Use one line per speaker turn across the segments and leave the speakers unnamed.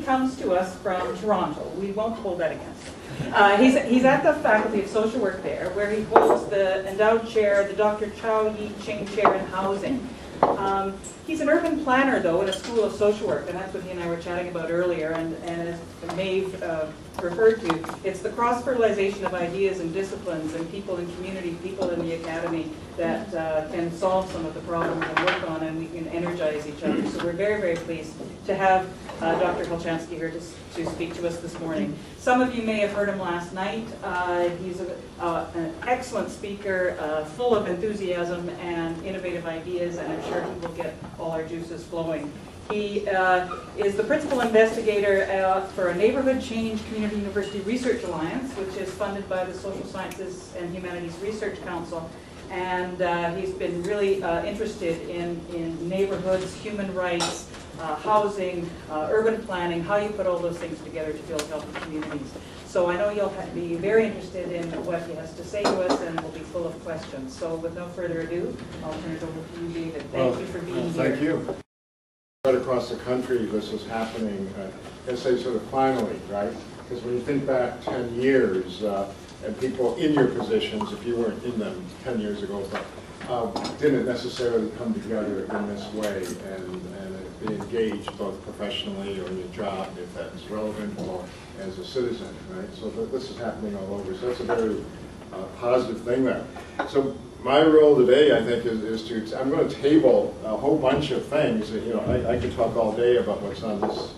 comes to us from Toronto. We won't hold that against him. He's at the Faculty of Social Work there, where he holds the endowed chair, the Dr. Chow Yi Ching Chair in Housing. He's an urban planner, though, in a school of social work, and that's what he and I were chatting about earlier. And as Maeve referred to, it's the cross-fertilization of ideas and disciplines and people in community, people in the academy that can solve some of the problems and work on, and we can energize each other. So we're very, very pleased to have Dr. Kolchansky here to speak to us this morning. Some of you may have heard him last night. He's an excellent speaker, full of enthusiasm and innovative ideas, and I'm sure he will get all our juices flowing. He is the principal investigator for a Neighborhood Change Community University Research Alliance, which is funded by the Social Sciences and Humanities Research Council. And he's been really interested in neighborhoods, human rights, housing, urban planning, how you put all those things together to build healthy communities. So I know you'll be very interested in what he has to say to us, and we'll be full of questions. So with no further ado, I'll turn it over to you, David. Thank you for being here.
Thank you. Right across the country, this is happening, I'd say sort of finally, right? Because when you think back 10 years, and people in your positions, if you weren't in them 10 years ago, but didn't necessarily come together in this way and be engaged both professionally or in your job, if that's relevant, or as a citizen, right? So this is happening all over. So that's a very positive thing there. So my role today, I think, is to, I'm going to table a whole bunch of things. You know, I could talk all day about what's on this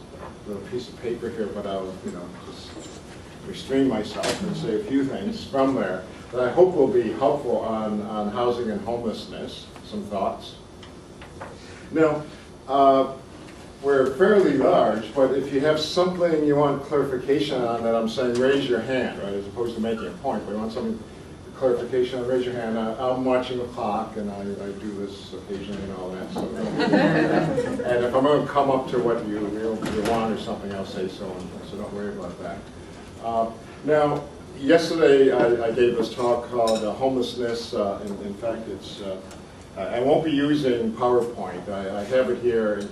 little piece of paper here, but I'll, you know, just restrain myself and say a few things from there that I hope will be helpful on housing and homelessness, some thoughts. Now, we're fairly large, but if you have something you want clarification on that I'm saying, raise your hand, right, as opposed to making a point. But you want something, clarification, raise your hand. I'm watching the clock, and I do this occasionally and all that. So, and if I'm going to come up to what you want or something, I'll say so, so don't worry about that. Now, yesterday I gave this talk called Homelessness. In fact, it's I won't be using PowerPoint. I have it here.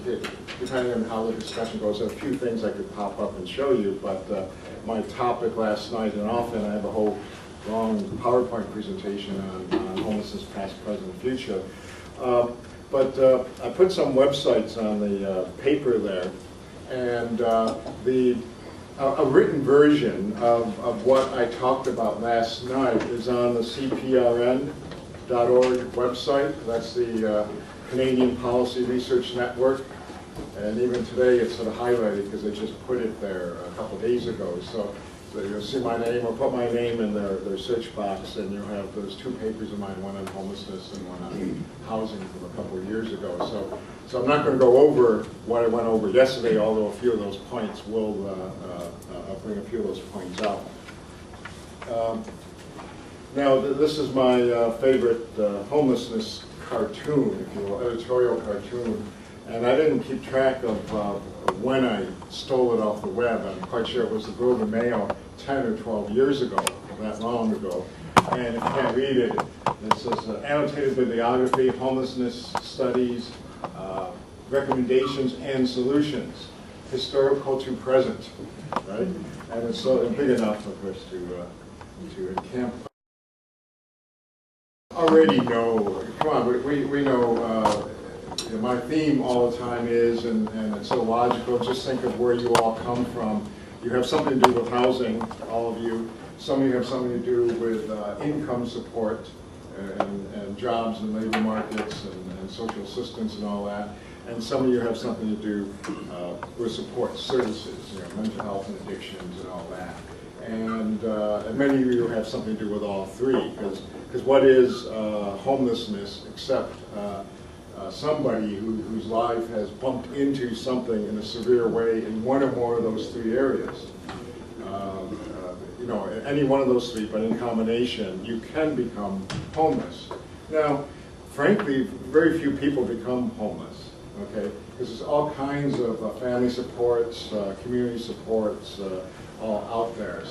Depending on how the discussion goes, there are a few things I could pop up and show you, but my topic last night, and often I have a whole long PowerPoint presentation on homelessness, past, present, future. But I put some websites on the paper there, and a written version of what I talked about last night is on the CPRN.org website. That's the Canadian Policy Research Network. And even today it's sort of highlighted because they just put it there a couple of days ago. So you'll see my name, or put my name in their search box, and you'll have those two papers of mine, one on homelessness and one on housing from a couple of years ago. So I'm not going to go over what I went over yesterday, although a few of those points will, I'll bring a few of those points out. Now, this is my favorite homelessness cartoon, if you will, editorial cartoon. And I didn't keep track of when I stole it off the web. I'm quite sure it was the Globe and Mail 10 or 12 years ago, that long ago. And if you can't read it, it says annotated bibliography, homelessness studies, recommendations and solutions, historical to present, right? And it's so big enough, of course, to encamp. Already know, come on, we know. My theme all the time is, and it's so logical, just think of where you all come from. You have something to do with housing, all of you. Some of you have something to do with income support and jobs and labor markets and social assistance and all that. And some of you have something to do with support services, you know, mental health and addictions and all that. And many of you have something to do with all three, because what is homelessness except somebody whose life has bumped into something in a severe way in one or more of those three areas. You know, any one of those three, but in combination, you can become homeless. Now, frankly, very few people become homeless, okay? Because there's all kinds of family supports, community supports, all out there.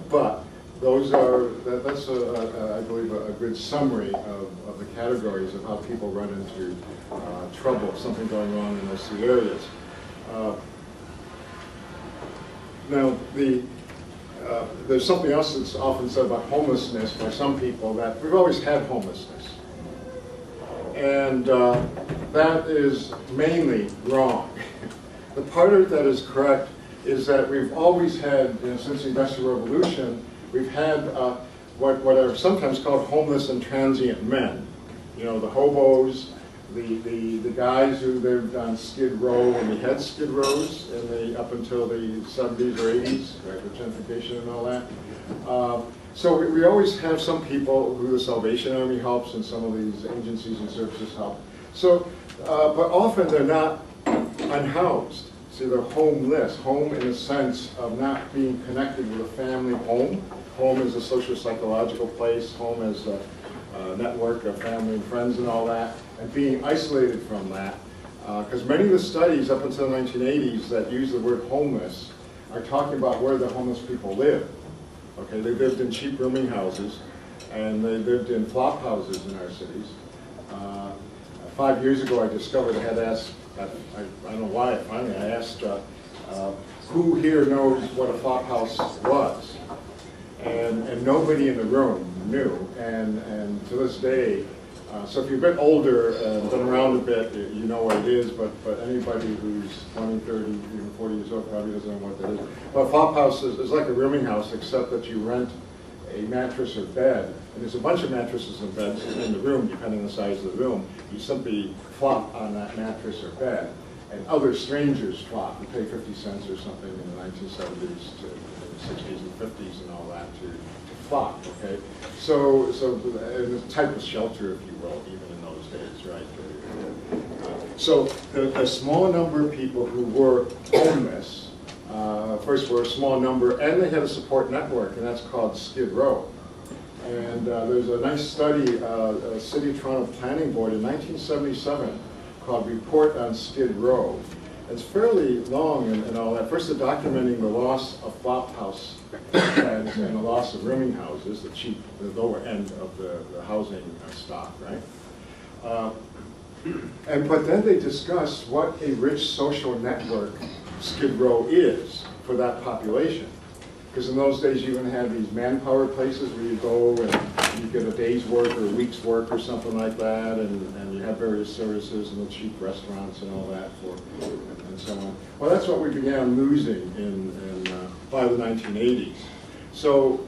But those are, that's I believe, a good summary of the categories of how people run into trouble, something going on in those three areas. Now, there's something else that's often said about homelessness by some people, that we've always had homelessness. And that is mainly wrong. The part of it that is correct is that we've always had, since the Industrial Revolution, we've had what are sometimes called homeless and transient men. You know, the hobos, the guys who lived on Skid Row, and we had Skid Rows up until the 70s or 80s, right, with gentrification and all that. So we always have some people who the Salvation Army helps, and some of these agencies and services help. So, but often they're not unhoused. See, they're homeless. Home in the sense of not being connected with a family home. Home is a social psychological place. Home is a network of family and friends and all that, and being isolated from that. Because many of the studies up until the 1980s that use the word homeless are talking about where the homeless people live. Okay, they lived in cheap rooming houses, and they lived in flop houses in our cities. 5 years ago, I discovered I had asked, I don't know why, finally I asked who here knows what a flop house was? And nobody in the room knew, and to this day, so if you're a bit older and been around a bit, you know what it is, but anybody who's 20, 30, even 40 years old probably doesn't know what that is. But a flop house is like a rooming house, except that you rent a mattress or bed, and there's a bunch of mattresses and beds in the room, depending on the size of the room. You simply flop on that mattress or bed, and other strangers flop. You pay 50 cents or something in the 1970s to the 60s and 50s and all that to flop, okay? So and a type of shelter, if you will, even in those days, right? So a small number of people who were homeless, first were a small number, and they had a support network, and that's called Skid Row. And there's a nice study, City of Toronto Planning Board in 1977 called Report on Skid Row. It's fairly long and all that. First, they're documenting the loss of flop house beds and the loss of rooming houses, the lower end of the housing stock, right? But then they discuss what a rich social network Skid Row is for that population. Because in those days, you even had these manpower places where you go and you get a day's work or a week's work or something like that, and you have various services and the cheap restaurants and all that and so on. Well, that's what we began losing by the 1980s. So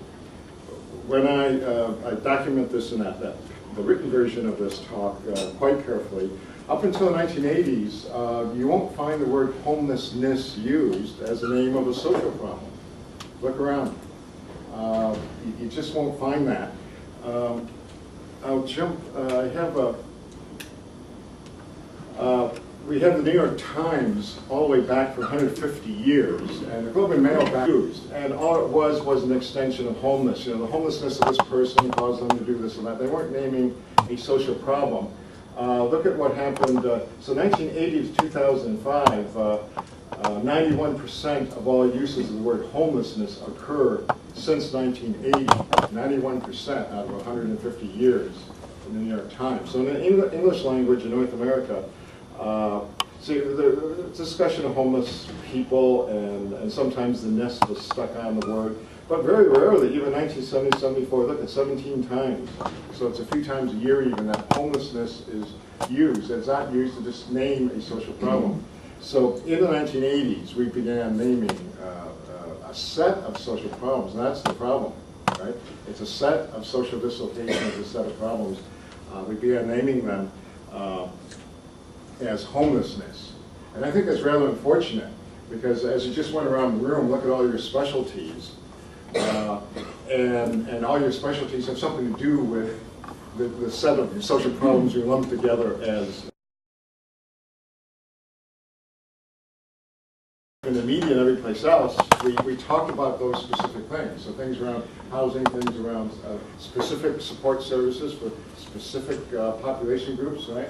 when I document this in the written version of this talk quite carefully, up until the 1980s, you won't find the word homelessness used as the name of a social problem. Look around. You just won't find that. I'll jump. We have the New York Times all the way back for 150 years, and the Globe and Mail back used, and all it was an extension of homeless. You know, the homelessness of this person caused them to do this and that. They weren't naming a social problem. Look at what happened. So 1980 to 2005. 91% of all uses of the word homelessness occur since 1980. 91% out of 150 years in the New York Times. So in the English language in North America, see, the discussion of homeless people, and sometimes the ness was stuck on the word, but very rarely, even 1970, 74, look at 17 times. So it's a few times a year even that homelessness is used. It's not used to just name a social problem. So in the 1980s, we began naming a set of social problems, and that's the problem, right? It's a set of social dislocations, a set of problems. We began naming them as homelessness. And I think that's rather unfortunate, because as you just went around the room, look at all your specialties, and all your specialties have something to do with the set of social problems we lump together as. In the media and every place else, we talk about those specific things. So things around housing, things around specific support services for specific population groups, right?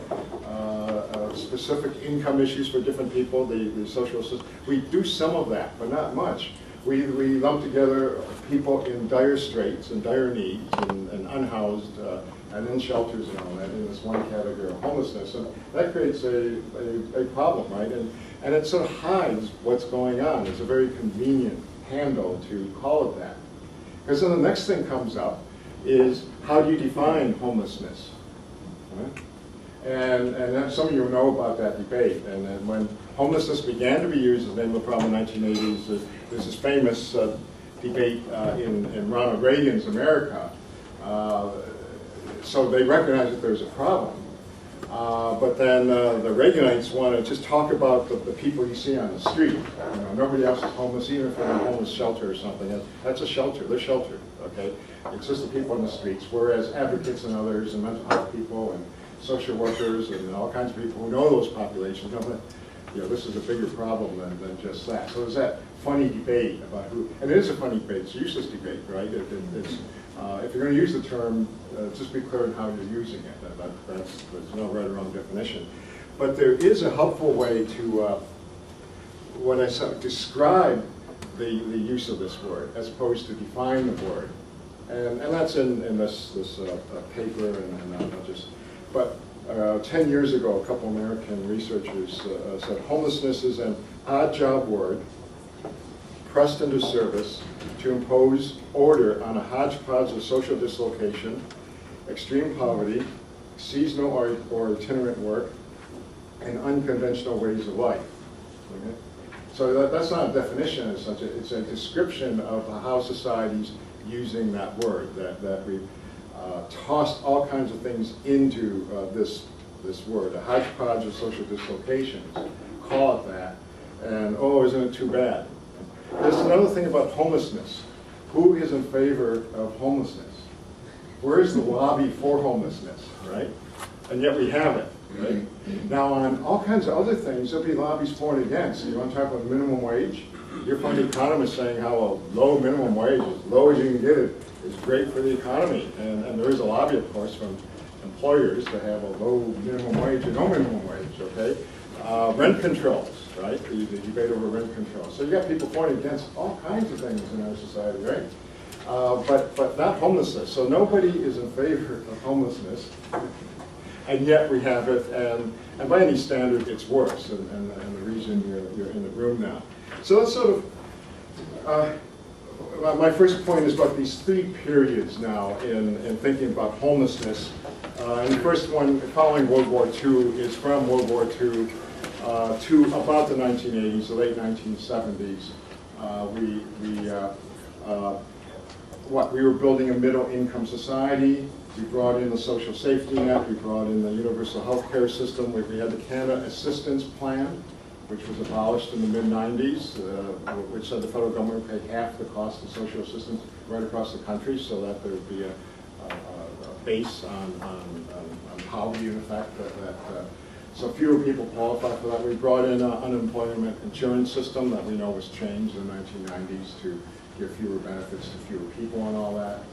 Specific income issues for different people, the social system. We do some of that, but not much. We lump together people in dire straits and dire needs and unhoused and in shelters and all that in this one category of homelessness. And that creates a problem, right? And it sort of hides what's going on. It's a very convenient handle to call it that. Because then the next thing comes up is, how do you define homelessness? Right? And then some of you know about that debate. And then when homelessness began to be used as the name of the problem in the 1980s, there's this famous debate in Ronald Reagan's America. So they recognized that there's a problem. But then the Reaganites want to just talk about the people you see on the street. You know, nobody else is homeless, even if they're in a homeless shelter or something. That's a shelter. They're sheltered. Okay, it's just the people in the streets. Whereas advocates and others, and mental health people, and social workers, and all kinds of people who know those populations, you know, this is a bigger problem than just that. So there's that funny debate about who, and it is a funny debate. It's a useless debate, right? If you're going to use the term, just be clear on how you're using it. There's no right or wrong definition. But there is a helpful way to, when I describe the use of this word, as opposed to define the word. And that's in this paper, and I'll just, but 10 years ago, a couple American researchers said homelessness is an odd job word pressed into service to impose order on a hodgepodge of social dislocation, extreme poverty, seasonal or itinerant work, and unconventional ways of life. Okay? So that's not a definition as such, it's a description of how society's using that word, that we've tossed all kinds of things into this word, a hodgepodge of social dislocations, call it that, and oh, isn't it too bad? There's another thing about homelessness. Who is in favor of homelessness? Where's the lobby for homelessness, right? And yet we have it, right? Now on all kinds of other things, there'll be lobbies for and against. You want to talk about minimum wage? You'll find economists saying how a low minimum wage, as low as you can get it, is great for the economy. And there is a lobby, of course, from employers to have a low minimum wage and no minimum wage, okay? Rent controls, right? The debate over rent control. So you got people for and against all kinds of things in our society, right? But not homelessness. So nobody is in favor of homelessness, and yet we have it, and by any standard, it's worse, and the reason you're in the room now. So that's sort of, my first point is about these three periods now in thinking about homelessness. And the first one, following World War II, is from World War II to about the 1980s, the late 1970s. We were building a middle-income society. We brought in the social safety net. We brought in the universal health care system. We had the Canada Assistance Plan, which was abolished in the mid-90s, which said the federal government would pay half the cost of social assistance right across the country, so that there would be a base on poverty, in effect. So fewer people qualify for that. We brought in an unemployment insurance system that we know was changed in the 1990s to give fewer benefits to fewer people and all that.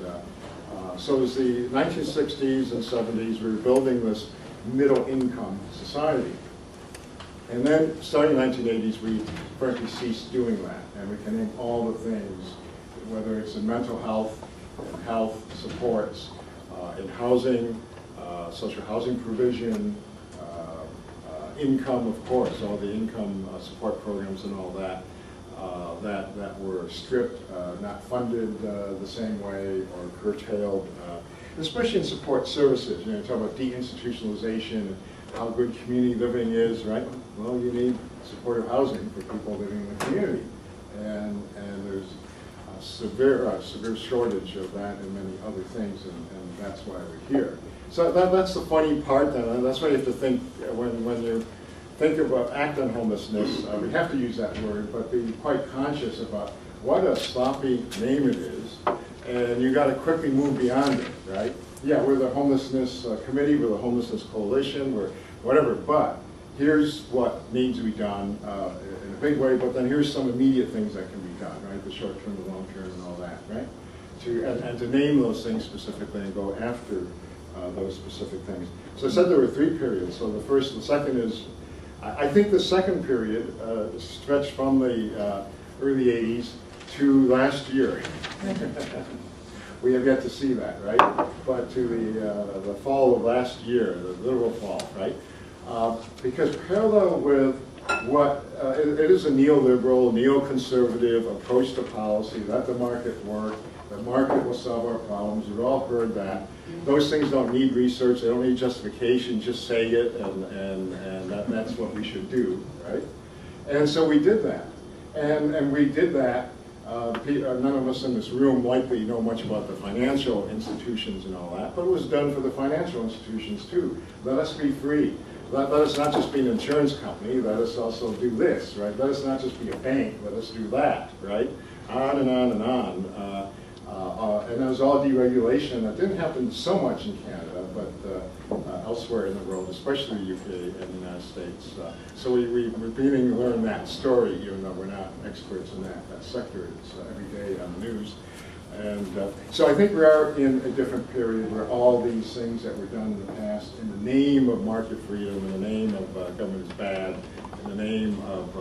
So as the 1960s and 70s, we were building this middle-income society. And then, starting in the 1980s, we frankly ceased doing that. And we can name all the things, whether it's in mental health, in health supports, in housing, social housing provision, income, of course, all the income support programs and all that, that were stripped, not funded the same way, or curtailed, especially in support services. You know, you talk about deinstitutionalization and how good community living is, right? Well, you need supportive housing for people living in the community, and there's a severe shortage of that and many other things, and that's why we're here. So that's the funny part, and that's why you have to think when you think about act on homelessness. We have to use that word, but be quite conscious about what a sloppy name it is, and you got to quickly move beyond it, right? Yeah, we're the homelessness committee, we're the homelessness coalition, we're whatever, but here's what needs to be done in a big way, but then here's some immediate things that can be done, right? The short term, the long term, and all that, right? And to name those things specifically and go after those specific things. So I said there were three periods. So the second is, I think the second period stretched from the early 80s to last year. We have yet to see that, right? But to the fall of last year, the literal fall, right? Because parallel with it is a neoliberal, neoconservative approach to policy. Let the market work. The market will solve our problems. You've all heard that. Those things don't need research. They don't need justification. Just say it, and that's what we should do, right? And so we did that. And we did that. None of us in this room likely know much about the financial institutions and all that, but it was done for the financial institutions too. Let us be free. Let us not just be an insurance company. Let us also do this, right? Let us not just be a bank. Let us do that, right? On and on and on. And it was all deregulation. That didn't happen so much in Canada, but elsewhere in the world, especially the UK and the United States. So we're beginning to learn that story, even though we're not experts in that sector. It's every day on the news. And so I think we are in a different period where all these things that were done in the past in the name of market freedom, in the name of government is bad, in the name of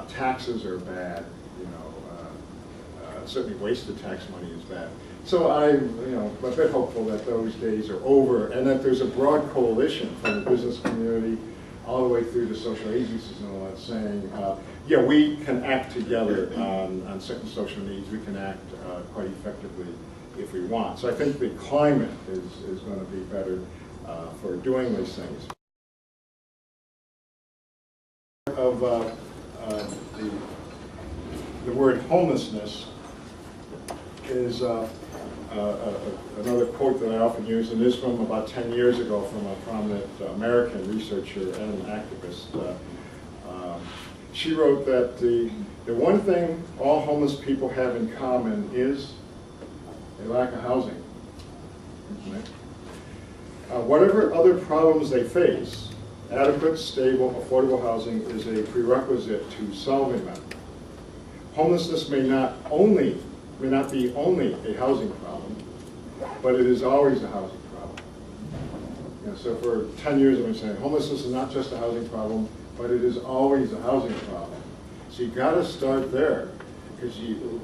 taxes are bad, certainly wasted tax money is bad. So I'm a bit hopeful that those days are over and that there's a broad coalition from the business community all the way through to social agencies and all that saying, yeah, we can act together on certain social needs. We can act quite effectively if we want. So I think the climate is going to be better for doing these things. Of the word homelessness is another quote that I often use, and this from about 10 years ago from a prominent American researcher and activist. She wrote that the one thing all homeless people have in common is a lack of housing. Right? Whatever other problems they face, adequate, stable, affordable housing is a prerequisite to solving them. Homelessness may not be only a housing problem, but it is always a housing problem. So for 10 years I've been saying homelessness is not just a housing problem, but it is always a housing problem. So you've got to start there, because you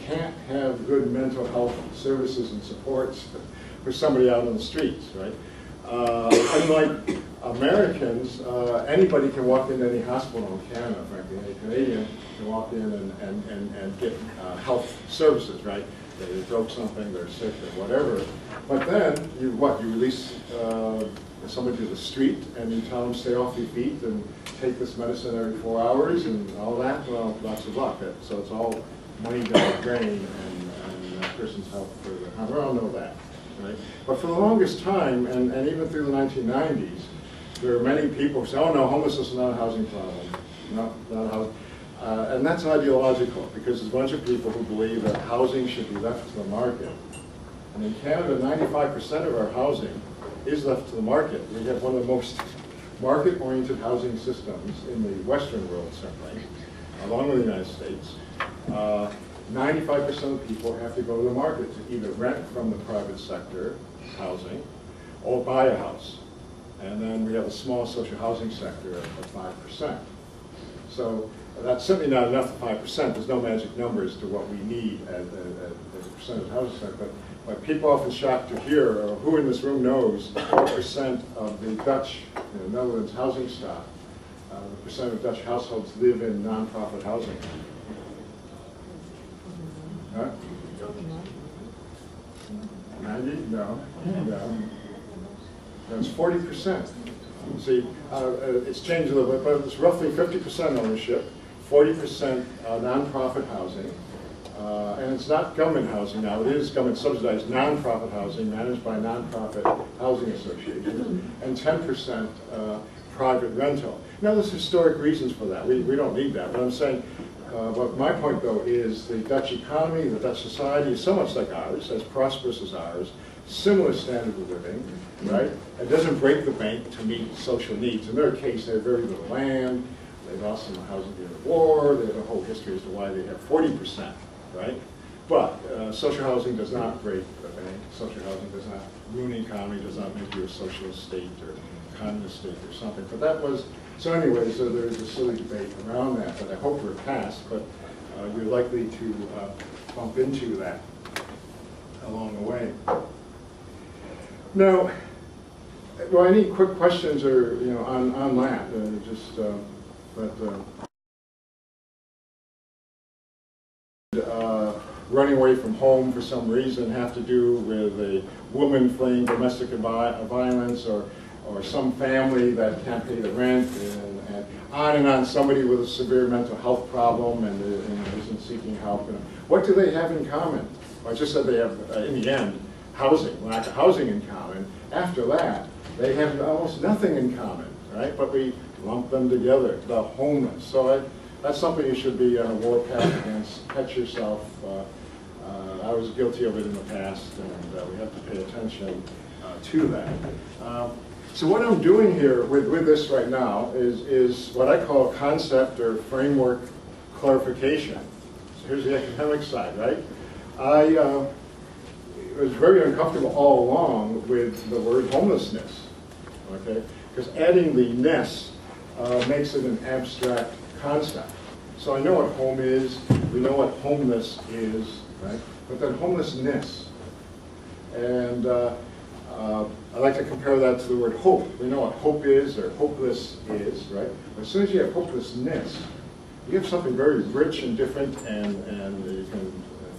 can't have good mental health services and supports for somebody out on the streets, right? Unlike Americans, anybody can walk into any hospital in Canada, frankly. Any Canadian can walk in and get health services, right? They broke something, they're sick, or whatever. But then, you release somebody to the street and you tell them stay off your feet and take this medicine every 4 hours and all that. Well, lots of luck. So it's all money down the drain and that person's health for the, we all know that, right? But for the longest time, and even through the 1990s, there are many people who say, oh no, homelessness is not a housing problem. Not a housing. And that's ideological, because there's a bunch of people who believe that housing should be left to the market. And in Canada, 95% of our housing is left to the market. We have one of the most market-oriented housing systems in the Western world, certainly, along with the United States. 95% of people have to go to the market to either rent from the private sector housing or buy a house. And then we have a small social housing sector of 5%. So that's certainly not enough to 5%. There's no magic numbers to what we need as a percentage of housing sector. But people often shocked to hear, or who in this room knows what percent of the Dutch, Netherlands housing stock, the percent of Dutch households live in non-profit housing? Huh? 90? No. That's 40%. See, it's changed a little bit, but it's roughly 50% ownership, 40% nonprofit housing, and it's not government housing now. It is government subsidized nonprofit housing managed by nonprofit housing associations, and 10% private rental. Now, there's historic reasons for that. We don't need that, but I'm saying, but my point though is the Dutch economy, the Dutch society is so much like ours, as prosperous as ours, similar standard of living, right? It doesn't break the bank to meet social needs. In their case, they have very little land, they lost some housing during the war, they have a whole history as to why they have 40%, right? But social housing does not break the bank. Social housing does not ruin the economy, does not make you a socialist state or communist state or something. But that was, so anyway, so there is a silly debate around that, but I hope we're past, but you're likely to bump into that along the way. Now, do I any quick questions or on that? Just running away from home for some reason have to do with a woman fleeing domestic violence, or some family that can't pay the rent, and on and on, somebody with a severe mental health problem and isn't seeking help. And what do they have in common? Well, I just said they have, in the end, lack of housing in common. After that, they have almost nothing in common, right? But we lump them together, the homeless. So that's something you should be on a warpath against. Catch yourself. I was guilty of it in the past, and we have to pay attention to that. So what I'm doing here with this right now is what I call concept or framework clarification. So here's the academic side, right? I was very uncomfortable all along with the word homelessness, okay? Because adding the ness makes it an abstract concept. So I know what home is, we know what homeless is, right? But then homelessness. And I like to compare that to the word hope. We know what hope is or hopeless is, right? But as soon as you have hopelessness, you have something very rich and different, and you can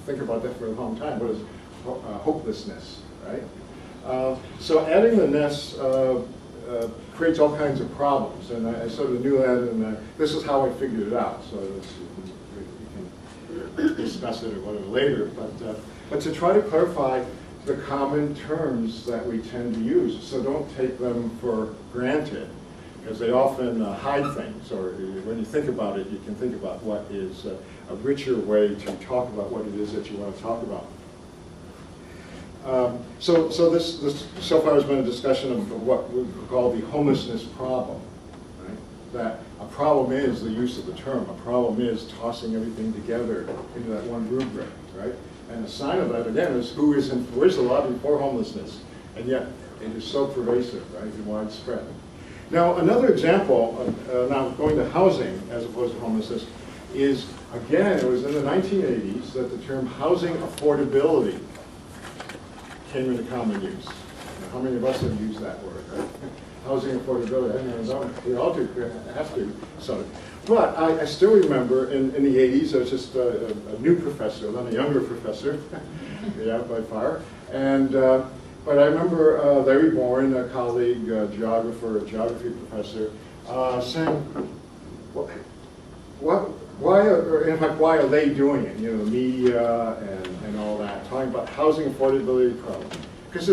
think about that for a long time. What is hopelessness, right? So adding the ness creates all kinds of problems, and I sort of knew that, and this is how I figured it out. So we can discuss it or whatever later, but to try to clarify the common terms that we tend to use. So don't take them for granted, because they often hide things, or when you think about it, you can think about what is a richer way to talk about what it is that you want to talk about. So this so far has been a discussion of what we call the homelessness problem, right? That a problem is the use of the term. A problem is tossing everything together into that one rubric, right? And a sign of that, again, is where's the lobby for homelessness? And yet, it is so pervasive, right, and widespread. Now, another example, now going to housing as opposed to homelessness, is, again, it was in the 1980s that the term housing affordability came into common use. Now, how many of us have used that word, right? Housing affordability, I mean, we all do, have to. So, but I still remember in the 80s, I was just a new professor, not a younger professor, yeah, by far. And, but I remember Larry Bourne, a colleague, geography professor, saying, why are they doing it? You know, the media and all that, talking about housing affordability problem. Because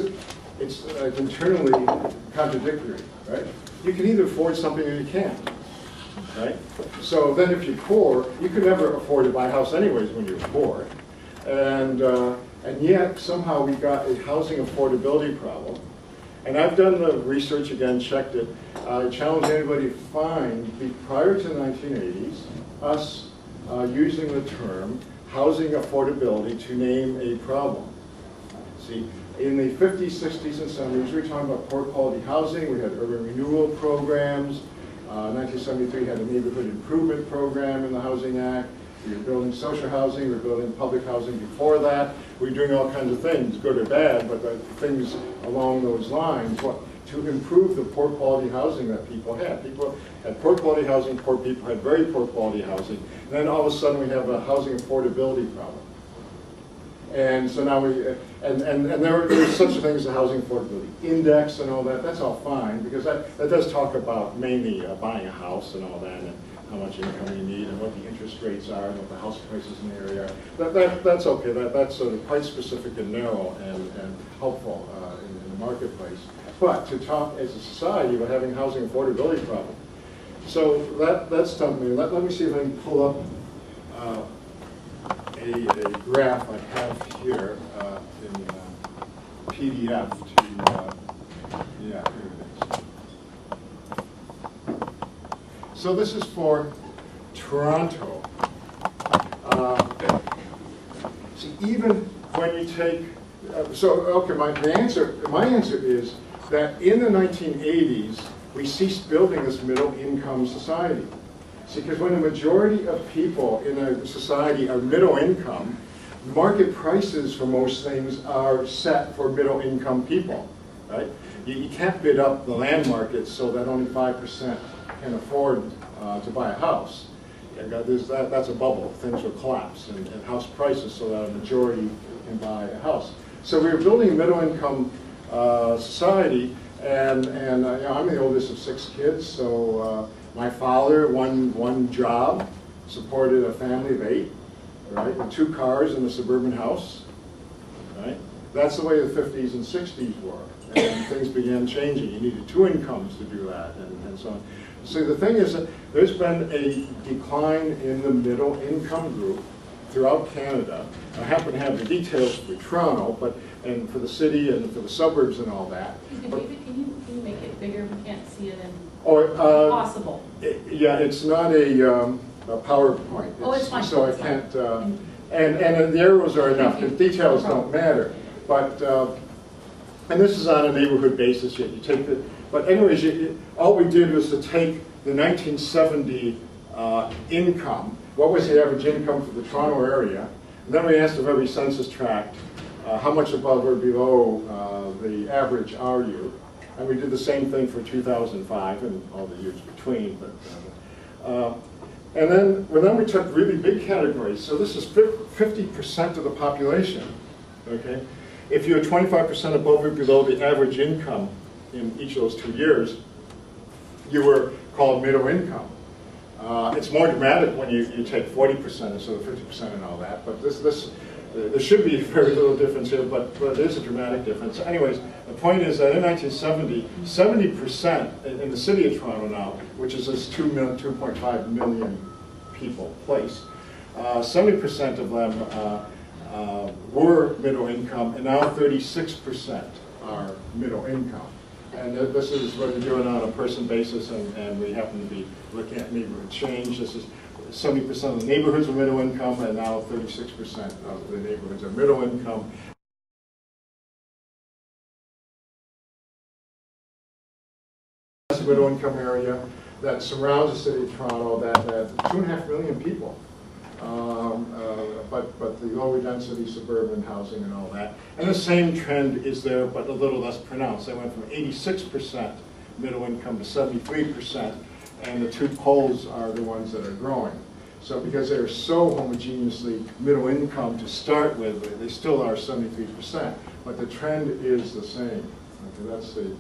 it's internally contradictory, right? You can either afford something or you can't. Right? So then if you're poor, you could never afford to buy a house anyways when you're poor. And yet somehow we got a housing affordability problem. And I've done the research again, checked it. I challenge anybody to find, prior to the 1980s, us using the term housing affordability to name a problem. See, in the 50s, 60s, and 70s, we were talking about poor quality housing. We had urban renewal programs. 1973 had a neighborhood improvement program in the Housing Act. We were building social housing, we were building public housing before that. We were doing all kinds of things, good or bad, but the things along those lines to improve the poor quality housing that people had. People had poor quality housing, poor people had very poor quality housing. And then all of a sudden we have a housing affordability problem. And so now there's such a thing as a housing affordability index and all that. That's all fine, because that does talk about mainly buying a house and all that, and how much income you need, and what the interest rates are, and what the house prices in the area are. That's okay. That's sort of quite specific and narrow and helpful in the marketplace. But to talk as a society about having housing affordability problem. So that's something. Let me see if I can pull up a graph I have here in PDF yeah, here it is. So this is for Toronto. See, even when you take, okay, my answer is that in the 1980s, we ceased building this middle income society. See, because when the majority of people in a society are middle income, market prices for most things are set for middle income people, right? You can't bid up the land market so that only 5% can afford to buy a house. And that's a bubble. Things will collapse, and house prices, so that a majority can buy a house. So we were building a middle-income society, and you know, I'm the oldest of 6 kids, so my father, one job, supported a family of 8, right, and 2 cars in a suburban house, right? That's the way the 50s and 60s were, and things began changing. You needed 2 incomes to do that, and so on. So the thing is that there's been a decline in the middle income group throughout Canada. I happen to have the details for Toronto, and for the city and for the suburbs and all that.
David, can you make it bigger? We can't see it in possible.
Yeah, it's not a PowerPoint.
It's fine.
So I can't, and the arrows are enough. The details don't matter. But, and this is on a neighborhood basis. You take the, but anyways, all we did was to take the 1970 income. What was the average income for the Toronto area? And then we asked of every census tract, how much above or below the average are you? And we did the same thing for 2005 and all the years between. And then we took really big categories. So this is 50% of the population. Okay, if you're 25% above or below the average income in each of those 2 years, you were called middle income. It's more dramatic when you take 40% instead of 50% and all that, but there should be very little difference here, but there's a dramatic difference. Anyways, the point is that in 1970, 70% in the city of Toronto now, which is this 2.5 million people place, 70% of them were middle income, and now 36% are middle income. And this is what we're doing on a person basis, and we happen to be looking at neighborhood change. This is 70% of the neighborhoods are middle income, and now 36% of the neighborhoods are middle income. Middle income area that surrounds the city of Toronto, that 2.5 million people. But the lower density suburban housing and all that. And the same trend is there, but a little less pronounced. They went from 86% middle income to 73%, and the 2 poles are the ones that are growing. So because they're so homogeneously middle income to start with, they still are 73%, but the trend is the same. Okay, that's the